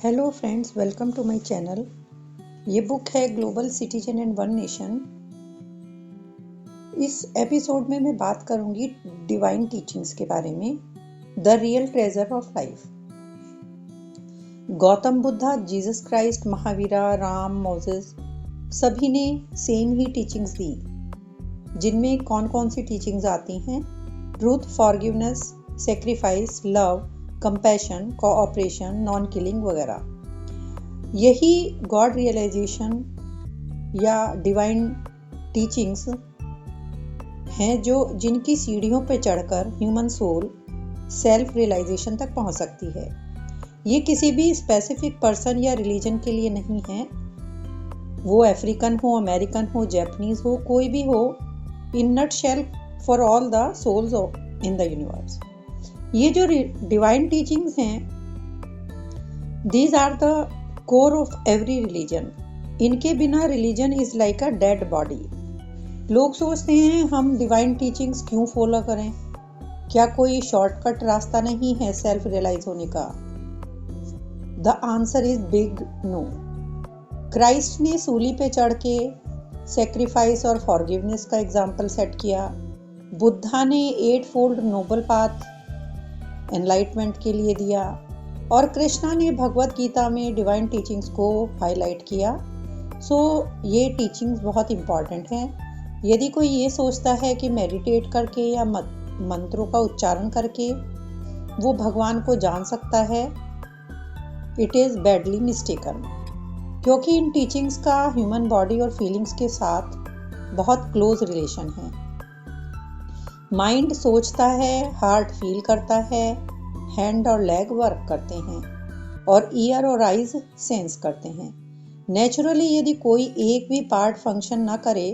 Hello friends, welcome to my channel. ये book है global citizen and one nation. इस episode में मैं बात करूंगी डिवाइन टीचिंग्स के बारे में, the real treasure of life. Gautam Buddha, Jesus Christ, Mahavira, Ram, Moses सभी ने सेम ही टीचिंग्स दी, जिनमें कौन कौन सी टीचिंग्स आती हैं? Truth, forgiveness, sacrifice, love, compassion, cooperation, non killing वगैरह। यही गॉड रियलाइजेशन या डिवाइन टीचिंग्स हैं जिनकी सीढ़ियों पर चढ़कर ह्यूमन सोल सेल्फ रियलाइजेशन तक पहुंच सकती है। ये किसी भी स्पेसिफिक पर्सन या रिलीजन के लिए नहीं है, वो अफ्रीकन हो, अमेरिकन हो, जापानीज हो, कोई भी हो। In nutshell for all the souls in the universe. ये जो डिवाइन टीचिंग्स हैं, these are the core of every religion. इनके बिना religion is like a dead body. लोग सोचते हैं हम डिवाइन टीचिंग्स क्यों फॉलो करें? क्या कोई शॉर्टकट रास्ता नहीं है सेल्फ रियलाइज होने का? The answer is big no. Christ ने सूली पे चढ़ के सेक्रीफाइस और फॉरगिवनेस का एग्जाम्पल सेट किया। बुद्धा ने 8 फोल्ड नोबल पाथ एनलाइटमेंट के लिए दिया, और कृष्णा ने भगवत गीता में डिवाइन टीचिंग्स को हाईलाइट किया। ये टीचिंग्स बहुत इम्पॉर्टेंट हैं। यदि कोई ये सोचता है कि मेडिटेट करके या मंत्रों का उच्चारण करके वो भगवान को जान सकता है, इट इज़ बैडली मिस्टेकन, क्योंकि इन टीचिंग्स का ह्यूमन बॉडी और फीलिंग्स के साथ बहुत क्लोज रिलेशन है। माइंड सोचता है, हार्ट फील करता है, हैंड और लेग वर्क करते हैं, और ईयर और आइज सेंस करते हैं। नेचुरली यदि कोई एक भी पार्ट फंक्शन ना करे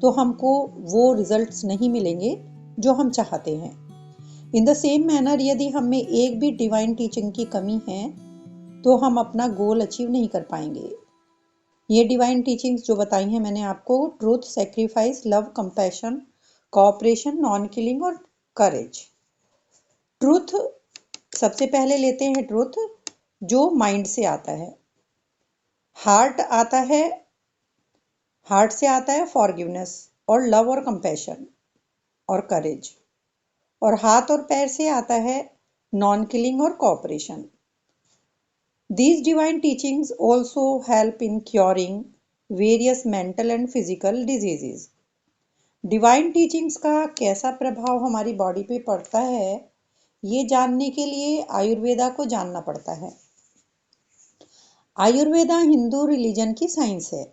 तो हमको वो रिजल्ट्स नहीं मिलेंगे जो हम चाहते हैं। इन द सेम मैनर, यदि हम में एक भी डिवाइन टीचिंग की कमी है तो हम अपना गोल अचीव नहीं कर पाएंगे। ये डिवाइन टीचिंग्स जो बताई हैं मैंने आपको, truth, sacrifice, love, compassion, cooperation, non killing और करेज। ट्रूथ सबसे पहले लेते हैं। ट्रूथ जो माइंड से आता है, हार्ट से आता है फॉरगिवनेस और लव और कंपैशन और करेज, और हाथ और पैर से आता है नॉन किलिंग और cooperation. These divine teachings also help in curing various mental and physical diseases. Divine teachings का कैसा प्रभाव हमारी बॉडी पे पड़ता है, ये जानने के लिए आयुर्वेदा को जानना पड़ता है। आयुर्वेदा हिंदू रिलीजन की साइंस है,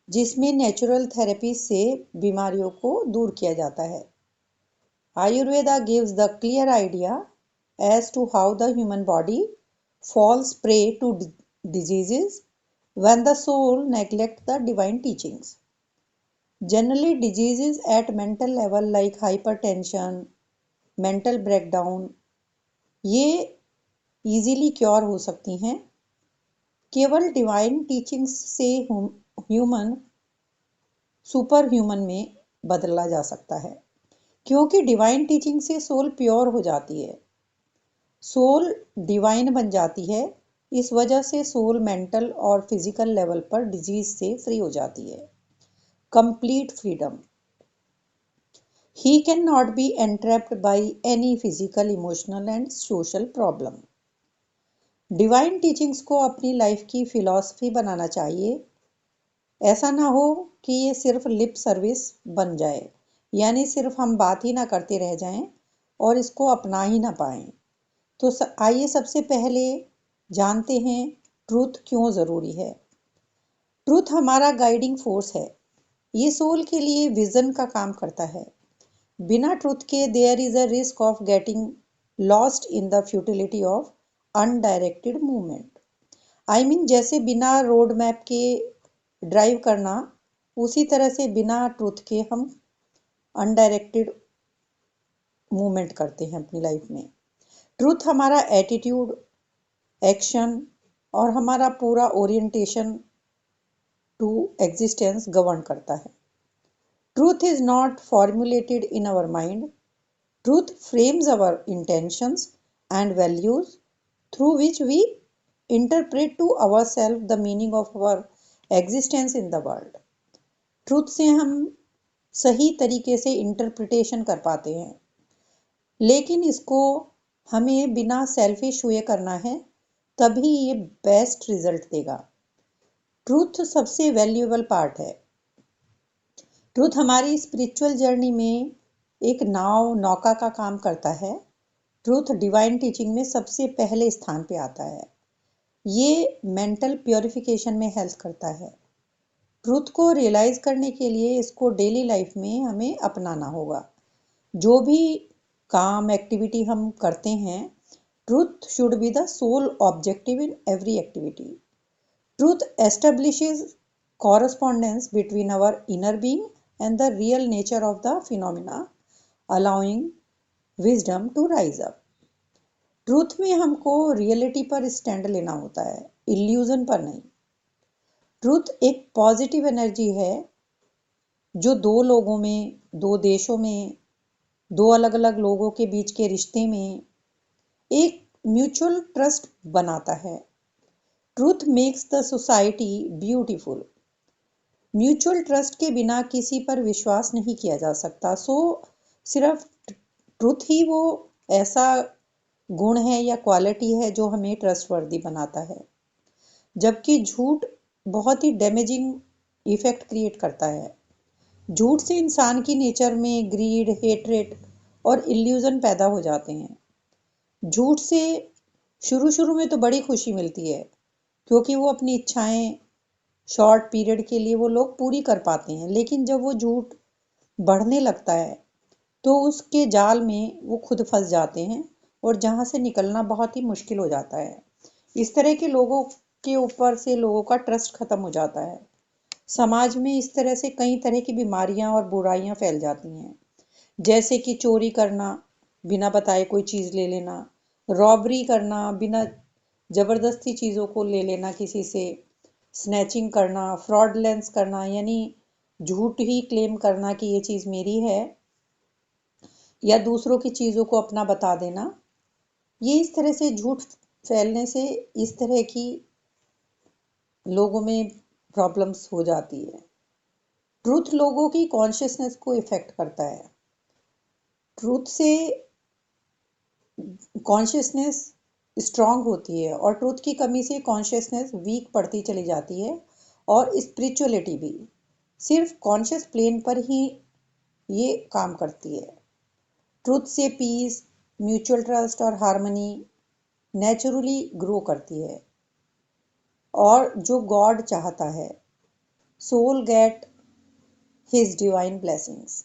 जिसमें नेचुरल थेरेपी से बीमारियों को दूर किया जाता है। Ayurveda gives the clear idea as to how the human body falls prey to diseases when the soul neglects the divine teachings. Generally, diseases at mental level like hypertension, mental breakdown, ये easily cure हो सकती हैं। केवल divine teachings से human super human में बदला जा सकता है, क्योंकि डिवाइन टीचिंग से सोल प्योर हो जाती है, सोल डिवाइन बन जाती है। इस वजह से सोल मेंटल और फिजिकल लेवल पर डिजीज से फ्री हो जाती है। Complete freedom. He can not be entrapped by any physical, emotional and social problem. Divine teachings को अपनी लाइफ की फिलॉसफी बनाना चाहिए। ऐसा ना हो कि ये सिर्फ लिप सर्विस बन जाए, यानी सिर्फ हम बात ही ना करते रह जाएं और इसको अपना ही ना पाएं। तो आइए सबसे पहले जानते हैं ट्रूथ क्यों ज़रूरी है। ट्रूथ हमारा गाइडिंग फोर्स है। ये सोल के लिए विजन का काम करता है। बिना ट्रूथ के there is a risk of getting lost in the futility of undirected movement. जैसे बिना रोड मैप के ड्राइव करना, उसी तरह से बिना ट्रूथ के हम अनडायरेक्टेड मूवमेंट करते हैं अपनी लाइफ में। ट्रूथ हमारा एटीट्यूड, एक्शन और हमारा पूरा ओरिएंटेशन टू एग्जिस्टेंस गवर्न करता है। Truth is not formulated in our mind. Truth frames our intentions and values through which we interpret to ourselves the meaning of our existence in the world. Truth से हम सही तरीके से interpretation कर पाते हैं, लेकिन इसको हमें बिना सेल्फिश हुए करना है, तभी ये बेस्ट रिजल्ट देगा। ट्रूथ सबसे वैल्यूएबल पार्ट है। ट्रूथ हमारी स्पिरिचुअल जर्नी में एक नौका का काम करता है। ट्रूथ डिवाइन टीचिंग में सबसे पहले स्थान पे आता है। ये मेंटल प्योरिफिकेशन में हेल्प करता है। ट्रूथ को रियलाइज करने के लिए इसको डेली लाइफ में हमें अपनाना होगा। जो भी काम एक्टिविटी हम करते हैं, truth should be the sole objective in every activity. Truth establishes correspondence between our inner being and the real nature of the phenomena, allowing wisdom to rise up. Truth में हमको रियलिटी पर stand लेना होता है, illusion पर नहीं। Truth एक positive energy है जो दो लोगों में, दो देशों में, दो अलग अलग लोगों के बीच के रिश्ते में एक म्यूचुअल ट्रस्ट बनाता है। Truth makes the society beautiful. Mutual trust के बिना किसी पर विश्वास नहीं किया जा सकता। सिर्फ ट्रूथ ही वो ऐसा गुण है या क्वालिटी है जो हमें ट्रस्टवर्दी बनाता है, जबकि झूठ बहुत ही डैमेजिंग इफेक्ट क्रिएट करता है। झूठ से इंसान की नेचर में ग्रीड, हेट्रेट और इल्यूजन पैदा हो जाते हैं। झूठ से शुरू में तो बड़ी खुशी मिलती है, क्योंकि वो अपनी इच्छाएं शॉर्ट पीरियड के लिए वो लोग पूरी कर पाते हैं, लेकिन जब वो झूठ बढ़ने लगता है तो उसके जाल में वो खुद फंस जाते हैं और जहां से निकलना बहुत ही मुश्किल हो जाता है। इस तरह के लोगों के ऊपर से लोगों का ट्रस्ट खत्म हो जाता है। समाज में इस तरह से कई तरह की बीमारियां और बुराइयां फैल जाती हैं, जैसे कि चोरी करना, बिना बताए कोई चीज ले लेना, रॉबरी करना, बिना जबरदस्ती चीजों को ले लेना किसी से, स्नैचिंग करना, फ्रॉडलेंस करना, यानी झूठ ही क्लेम करना कि ये चीज मेरी है, या दूसरों की चीजों को अपना बता देना। ये इस तरह से झूठ फैलने से इस तरह की लोगों में प्रॉब्लम्स हो जाती है। ट्रूथ लोगों की कॉन्शियसनेस को इफेक्ट करता है। ट्रूथ से कॉन्शियसनेस स्ट्रांग होती है और ट्रूथ की कमी से कॉन्शियसनेस वीक पड़ती चली जाती है, और स्पिरिचुअलिटी भी सिर्फ कॉन्शियस प्लेन पर ही ये काम करती है। ट्रूथ से पीस, म्यूचुअल ट्रस्ट और हार्मनी नेचुरली ग्रो करती है, और जो गॉड चाहता है, soul get his divine blessings.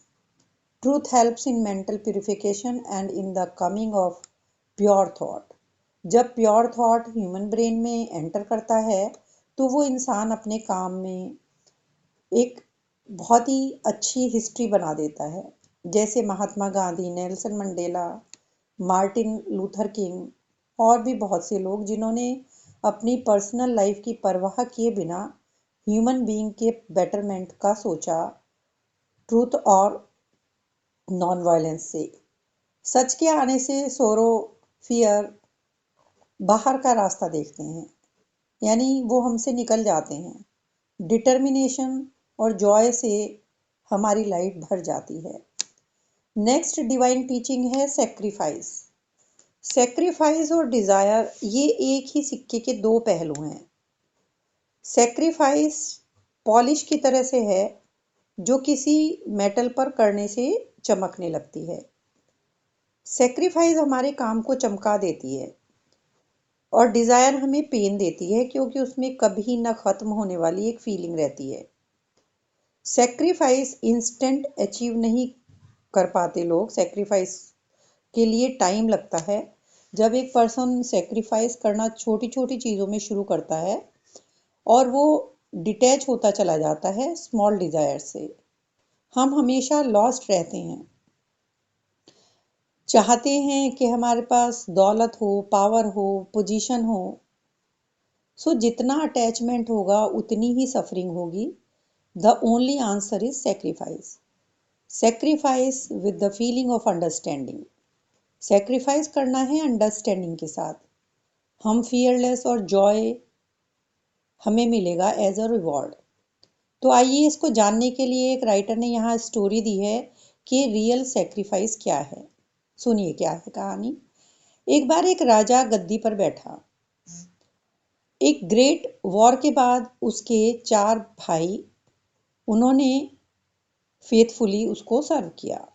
Truth helps in mental purification and in the coming of pure thought. जब प्योर थॉट ह्यूमन ब्रेन में एंटर करता है तो वो इंसान अपने काम में एक बहुत ही अच्छी हिस्ट्री बना देता है, जैसे Mahatma Gandhi, Nelson Mandela, Martin Luther King और भी बहुत से लोग जिन्होंने अपनी पर्सनल लाइफ की परवाह किए बिना ह्यूमन बीइंग के बेटरमेंट का सोचा, ट्रूथ और नॉन वायलेंस से। सच के आने से सोरो, फियर बाहर का रास्ता देखते हैं, यानी वो हमसे निकल जाते हैं। डिटर्मिनेशन और जॉय से हमारी लाइफ भर जाती है। नेक्स्ट डिवाइन टीचिंग है सेक्रीफाइस। सेक्रीफाइस और डिजायर ये एक ही सिक्के के दो पहलू हैं। सेक्रीफाइस पॉलिश की तरह से है जो किसी मेटल पर करने से चमकने लगती है। सेक्रीफाइस हमारे काम को चमका देती है, और डिजायर हमें पेन देती है, क्योंकि उसमें कभी न खत्म होने वाली एक फीलिंग रहती है। सेक्रीफाइस इंस्टेंट अचीव नहीं कर पाते लोग। सेक्रीफाइस के लिए टाइम लगता है। जब एक पर्सन सेक्रीफाइस करना छोटी छोटी चीजों में शुरू करता है और वो डिटैच होता चला जाता है स्मॉल डिजायर से, हम हमेशा लॉस्ट रहते हैं। चाहते हैं कि हमारे पास दौलत हो, पावर हो, पोजीशन हो, सो जितना अटैचमेंट होगा उतनी ही सफरिंग होगी। The only answer is sacrifice. Sacrifice with the feeling of understanding. Sacrifice करना है अंडरस्टैंडिंग के साथ। हम फियरलेस और जॉय हमें मिलेगा एज अ रिवॉर्ड। तो आइए इसको जानने के लिए एक राइटर ने यहाँ स्टोरी दी है कि रियल सेक्रीफाइस क्या है। सुनिए क्या है कहानी। एक बार एक राजा गद्दी पर बैठा। एक ग्रेट वॉर के बाद उसके 4 भाई, उन्होंने फेथफुली उसको सर्व किया।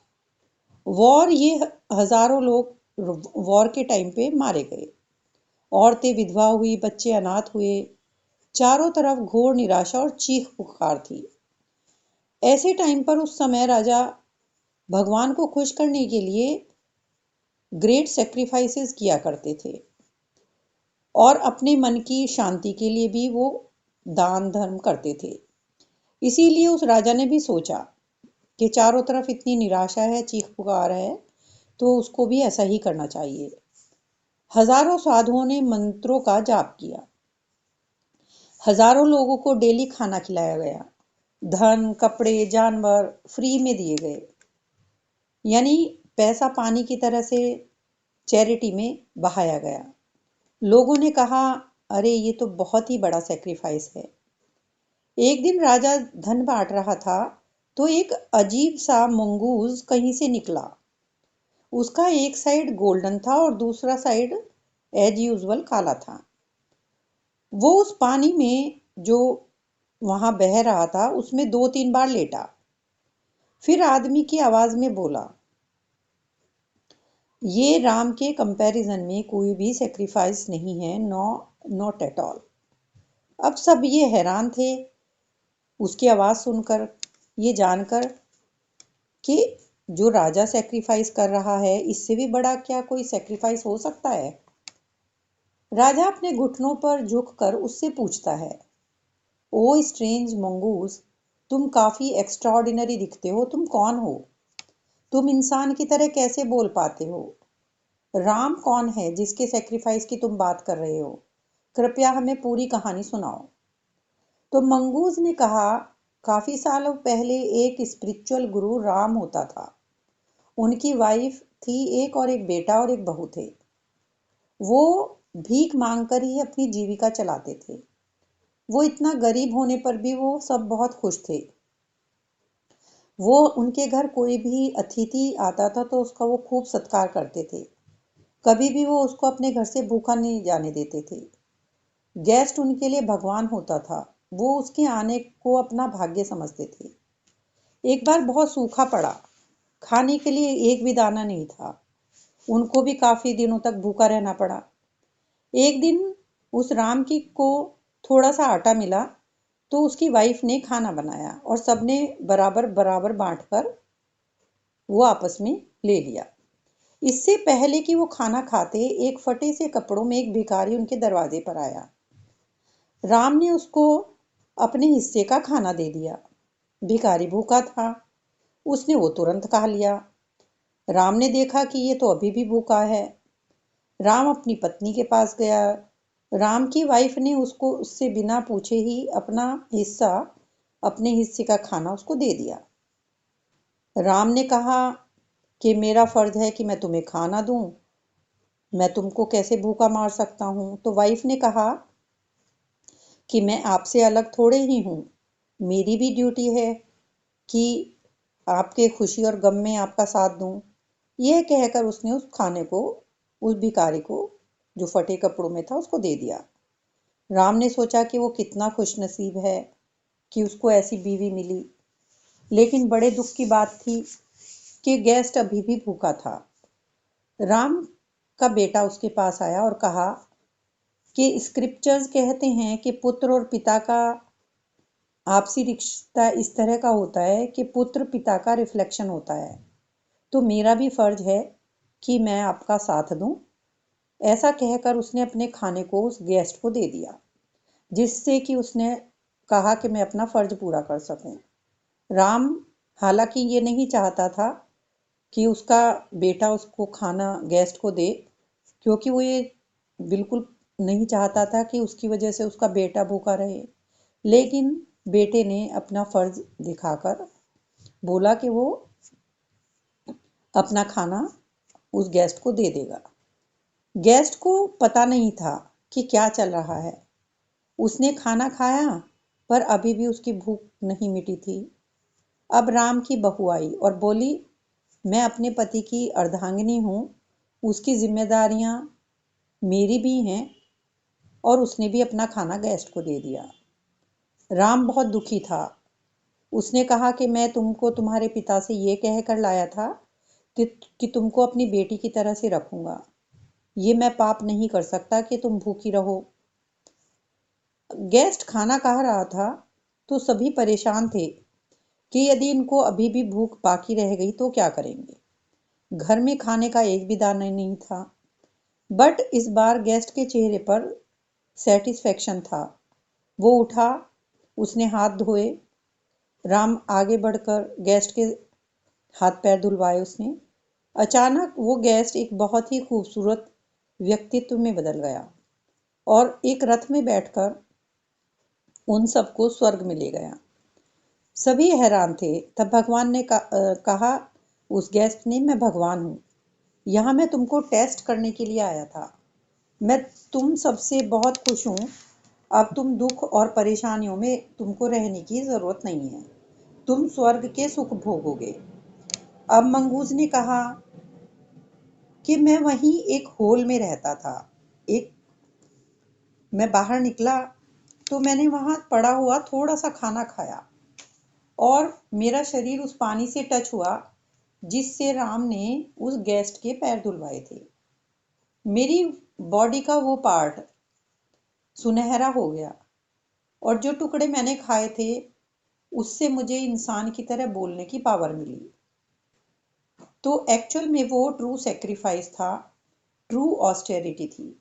वॉर ये हजारों लोग वॉर के टाइम पे मारे गए। औरतें विधवा हुई, बच्चे अनाथ हुए। चारों तरफ घोर निराशा और चीख पुकार थी। ऐसे टाइम पर उस समय राजा भगवान को खुश करने के लिए ग्रेट सेक्रीफाइसेस किया करते थे और अपने मन की शांति के लिए भी वो दान धर्म करते थे। इसीलिए उस राजा ने भी सोचा कि चारों तरफ इतनी निराशा है, चीख पुकार है, तो उसको भी ऐसा ही करना चाहिए। हजारों साधुओं ने मंत्रों का जाप किया। हजारों लोगों को डेली खाना खिलाया गया। धन, कपड़े, जानवर फ्री में दिए गए, यानी पैसा पानी की तरह से चैरिटी में बहाया गया। लोगों ने कहा, अरे ये तो बहुत ही बड़ा सेक्रीफाइस है। एक दिन राजा धन बांट रहा था तो एक अजीब सा मंगूज कहीं से निकला। उसका एक साइड गोल्डन था और दूसरा साइड एज यूजुअल काला था। वो उस पानी में जो वहां बह रहा था उसमें 2-3 बार लेटा। फिर आदमी की आवाज में बोला, ये राम के कंपैरिजन में कोई भी सेक्रीफाइस नहीं है, नो नॉट एट ऑल। अब सब ये हैरान थे उसकी आवाज सुनकर, ये जानकर कि जो राजा सेक्रीफाइस कर रहा है इससे भी बड़ा क्या कोई सेक्रीफाइस हो सकता है। राजा अपने घुटनों पर झुककर उससे पूछता है, ओ स्ट्रेंज मंगूस, तुम काफी एक्स्ट्राऑर्डिनरी दिखते हो, तुम कौन हो? तुम इंसान की तरह कैसे बोल पाते हो? राम कौन है जिसके सेक्रीफाइस की तुम बात कर रहे हो? कृपया हमें पूरी कहानी सुनाओ। तो मंगूज ने कहा, काफी सालों पहले एक स्पिरिचुअल गुरु राम होता था। उनकी वाइफ थी एक और एक बेटा और एक बहू थे। वो भीख मांगकर ही अपनी जीविका चलाते थे। वो इतना गरीब होने पर भी वो सब बहुत खुश थे। वो उनके घर कोई भी अतिथि आता था तो उसका वो खूब सत्कार करते थे। कभी भी वो उसको अपने घर से भूखा नहीं जाने देते थे। गेस्ट उनके लिए भगवान होता था। वो उसके आने को अपना भाग्य समझते थे। एक बार बहुत सूखा पड़ा, खाने के लिए एक भी दाना नहीं था। उनको भी काफी दिनों तक भूखा रहना पड़ा। एक दिन उस राम की को थोड़ा सा आटा मिला तो उसकी वाइफ ने खाना बनाया और सबने बराबर बराबर बांटकर वो आपस में ले लिया। इससे पहले कि वो खाना खाते, एक फटे से कपड़ों में एक भिखारी उनके दरवाजे पर आया। राम ने उसको अपने हिस्से का खाना दे दिया। भिखारी भूखा था, उसने वो तुरंत खा लिया। राम ने देखा कि ये तो अभी भी भूखा है। राम अपनी पत्नी के पास गया। राम की वाइफ ने उसको उससे बिना पूछे ही अपना हिस्सा, अपने हिस्से का खाना उसको दे दिया। राम ने कहा कि मेरा फर्ज है कि मैं तुम्हें खाना दूं, मैं तुमको कैसे भूखा मार सकता हूं। तो वाइफ ने कहा कि मैं आपसे अलग थोड़े ही हूं, मेरी भी ड्यूटी है कि आपके खुशी और गम में आपका साथ दूं। यह कहकर उसने उस खाने को उस भिखारी को जो फटे कपड़ों में था उसको दे दिया। राम ने सोचा कि वो कितना खुश नसीब है कि उसको ऐसी बीवी मिली। लेकिन बड़े दुख की बात थी कि गेस्ट अभी भी भूखा था। राम का बेटा उसके पास आया और कहा कि स्क्रिप्चर्स कहते हैं कि पुत्र और पिता का आपसी रिश्ता इस तरह का होता है कि पुत्र पिता का रिफ्लेक्शन होता है। तो मेरा भी फर्ज है कि मैं आपका साथ दूं। ऐसा कहकर उसने अपने खाने को उस गेस्ट को दे दिया, जिससे कि उसने कहा कि मैं अपना फर्ज पूरा कर सकूं। राम हालांकि ये नहीं चाहता था कि उसका बेटा उसको खाना गेस्ट को दे, क्योंकि वो ये बिल्कुल नहीं चाहता था कि उसकी वजह से उसका बेटा भूखा रहे। लेकिन बेटे ने अपना फर्ज दिखाकर बोला कि वो अपना खाना उस गेस्ट को दे देगा। गेस्ट को पता नहीं था कि क्या चल रहा है। उसने खाना खाया पर अभी भी उसकी भूख नहीं मिटी थी। अब राम की बहू आई और बोली, मैं अपने पति की अर्धांगिनी हूँ, उसकी जिम्मेदारियां मेरी भी हैं। और उसने भी अपना खाना गेस्ट को दे दिया। राम बहुत दुखी था। उसने कहा कि मैं तुमको तुम्हारे पिता से ये कह कर लाया था कि तुमको अपनी बेटी की तरह से रखूंगा। ये मैं पाप नहीं कर सकता कि तुम भूखी रहो। गेस्ट खाना खा रहा था तो सभी परेशान थे कि यदि इनको अभी भी भूख बाकी रह गई तो क्या करेंगे। घर में खाने का एक भी दाना नहीं था। बट इस बार गेस्ट के चेहरे पर सेटिस्फेक्शन था। वो उठा, उसने हाथ धोए। राम आगे बढ़कर गेस्ट के हाथ पैर धुलवाए उसने। अचानक वो गेस्ट एक बहुत ही खूबसूरत व्यक्तित्व में बदल गया और एक रथ में बैठकर उन सबको स्वर्ग में ले गया। सभी हैरान थे। तब भगवान ने कहा उस गेस्ट ने, मैं भगवान हूँ, यहाँ मैं तुमको टेस्ट करने के लिए आया था। मैं तुम सबसे बहुत खुश हूँ। अब तुम दुख और परेशानियों में तुमको रहने की जरूरत नहीं है। तुम स्वर्ग के सुख भोगोगे। अब मंगूज ने कहा कि मैं वहीं एक होल में रहता था। एक मैं बाहर निकला तो मैंने वहां पड़ा हुआ थोड़ा सा खाना खाया और मेरा शरीर उस पानी से टच हुआ जिससे राम ने उस गेस्ट के पैर धुलवाए थे। मेरी बॉडी का वो पार्ट सुनहरा हो गया और जो टुकड़े मैंने खाए थे उससे मुझे इंसान की तरह बोलने की पावर मिली। तो एक्चुअल में वो ट्रू सेक्रीफाइस था, ट्रू ऑस्टेरिटी थी।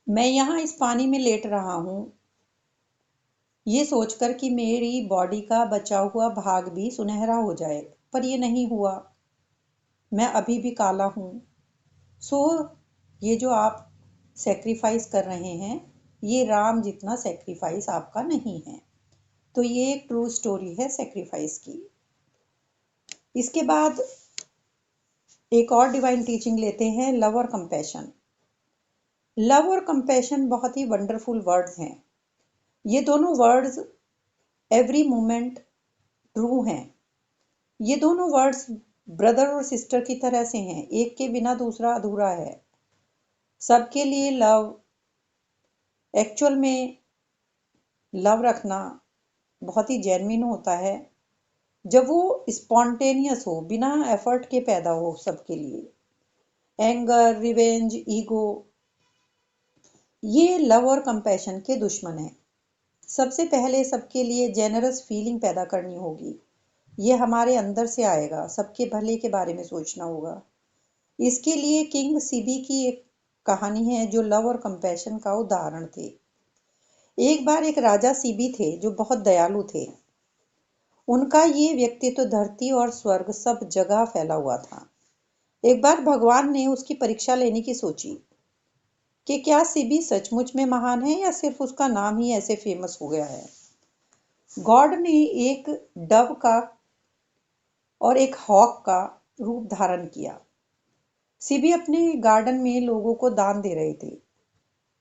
मैं यहाँ इस पानी में लेट रहा हूँ ये सोचकर कि मेरी बॉडी का बचा हुआ भाग भी सुनहरा हो जाए, पर ये नहीं हुआ। मैं अभी भी काला हूँ। सो ये जो आप सेक्रीफाइस कर रहे हैं ये राम जितना सेक्रीफाइस आपका नहीं है। तो ये एक ट्रू स्टोरी है सेक्रीफाइस की। इसके बाद एक और डिवाइन टीचिंग लेते हैं, लव और कंपैशन। लव और कंपैशन बहुत ही वंडरफुल वर्ड्स हैं। ये दोनों वर्ड्स एवरी मोमेंट ट्रू हैं। ये दोनों वर्ड्स ब्रदर और सिस्टर की तरह से हैं, एक के बिना दूसरा अधूरा है। सबके लिए लव, एक्चुअल में लव रखना बहुत ही जेन्युइन होता है जब वो स्पॉन्टेनियस हो, बिना एफर्ट के पैदा हो सबके लिए। एंगर, रिवेंज, ईगो, ये लव और कंपैशन के दुश्मन हैं। सबसे पहले सबके लिए जेनरस फीलिंग पैदा करनी होगी। ये हमारे अंदर से आएगा। सबके भले के बारे में सोचना होगा। इसके लिए किंग सीबी की एक कहानी है जो लव और कंपैशन का उदाहरण थे। एक बार एक राजा सीबी थे जो बहुत दयालु थे। उनका ये व्यक्तित्व धरती और स्वर्ग सब जगह फैला हुआ था। एक बार भगवान ने उसकी परीक्षा लेने की सोची कि क्या सीबी सचमुच में महान है या सिर्फ उसका नाम ही ऐसे फेमस हो गया है। गॉड ने एक डव का और एक हॉक का रूप धारण किया। सीबी अपने गार्डन में लोगों को दान दे रहे थे।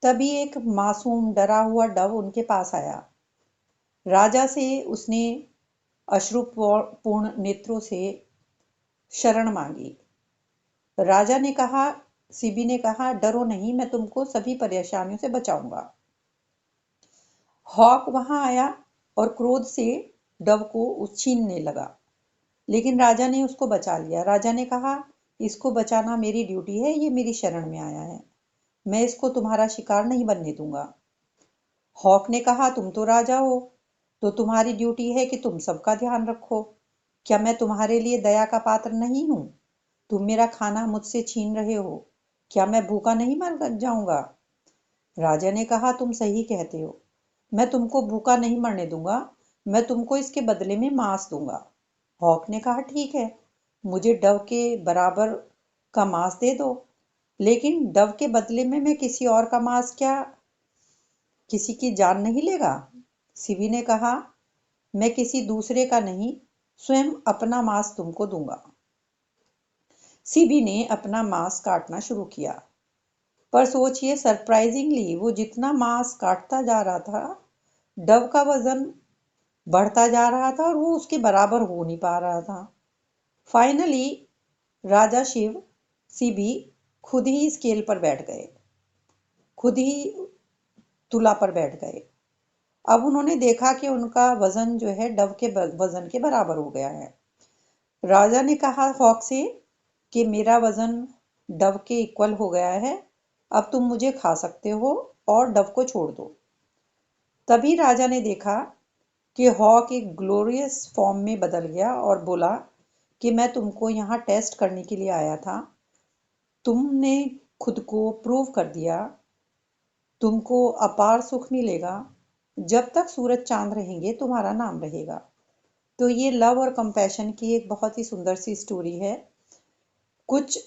तभी एक मासूम डरा हुआ डव उनके पास आया। राजा से उसने अश्रुपूर्ण नेत्रों से शरण मांगी। राजा ने कहा, सीबी ने कहा, डरो नहीं, मैं तुमको सभी परेशानियों से बचाऊंगा। हॉक वहां आया और क्रोध से डव को छीनने लगा, लेकिन राजा ने उसको बचा लिया। राजा ने कहा, इसको बचाना मेरी ड्यूटी है, ये मेरी शरण में आया है, मैं इसको तुम्हारा शिकार नहीं बनने दूंगा। हॉक ने कहा, तुम तो राजा हो तो तुम्हारी ड्यूटी है कि तुम सबका ध्यान रखो। क्या मैं तुम्हारे लिए दया का पात्र नहीं हूं? तुम मेरा खाना मुझसे छीन रहे हो, क्या मैं भूखा नहीं मर जाऊंगा? राजा ने कहा, तुम सही कहते हो, मैं तुमको भूखा नहीं मरने दूंगा, मैं तुमको इसके बदले में मांस दूंगा। हॉक ने कहा, ठीक है, मुझे डव के बराबर का मांस दे दो, लेकिन डव के बदले में मैं किसी और का मांस क्या किसी की जान नहीं लेगा? सीबी ने कहा, मैं किसी दूसरे का नहीं, स्वयं अपना मांस तुमको दूंगा। सीबी ने अपना मांस काटना शुरू किया। पर सोचिए सरप्राइजिंगली वो जितना मांस काटता जा रहा था, डव का वजन बढ़ता जा रहा था और वो उसके बराबर हो नहीं पा रहा था। फाइनली राजा शिव भी खुद ही स्केल पर बैठ गए, खुद ही तुला पर बैठ गए। अब उन्होंने देखा कि उनका वजन जो है डव के वजन के बराबर हो गया है। राजा ने कहा हॉक से कि मेरा वजन डव के इक्वल हो गया है, अब तुम मुझे खा सकते हो और डव को छोड़ दो। तभी राजा ने देखा कि हॉक एक ग्लोरियस फॉर्म में बदल गया और बोला कि मैं तुमको यहाँ टेस्ट करने के लिए आया था। तुमने खुद को प्रूव कर दिया, तुमको अपार सुख मिलेगा। जब तक सूरज चांद रहेंगे तुम्हारा नाम रहेगा। तो ये लव और कंपैशन की एक बहुत ही सुंदर सी स्टोरी है। कुछ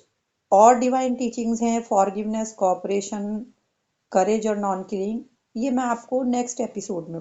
और डिवाइन टीचिंग्स हैं, फॉरगिवनेस, कोऑपरेशन, करेज और नॉन किलिंग। ये मैं आपको नेक्स्ट एपिसोड में